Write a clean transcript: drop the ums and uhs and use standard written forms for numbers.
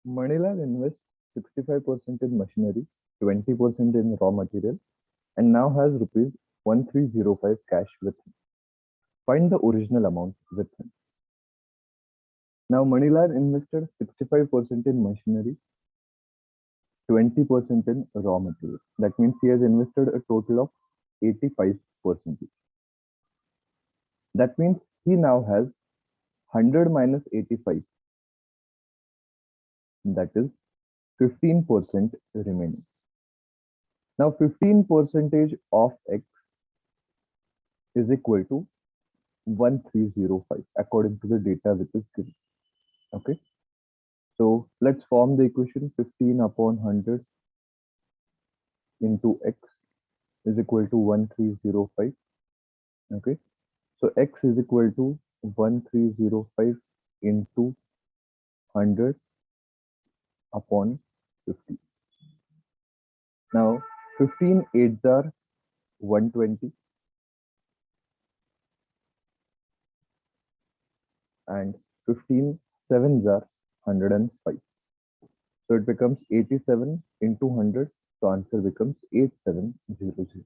Manilal invests 65% in machinery, 20% in raw material, and now has rupees 1305 cash with him. Find the original amount with him. Now Manilal invested 65% in machinery, 20% in raw material. That means he has invested a total of 85%. That means he now has 100 minus 85, that is 15% remaining. Now 15% of x is equal to 1305 according to the data which is given. Okay, so let's form the equation. 15 upon 100 into x is equal to 1305. Okay, so x is equal to 1305 into 100 upon 50. Now 15 8s are 120 and 15 7s are 105. So it becomes 87 into 100. So answer becomes 8700.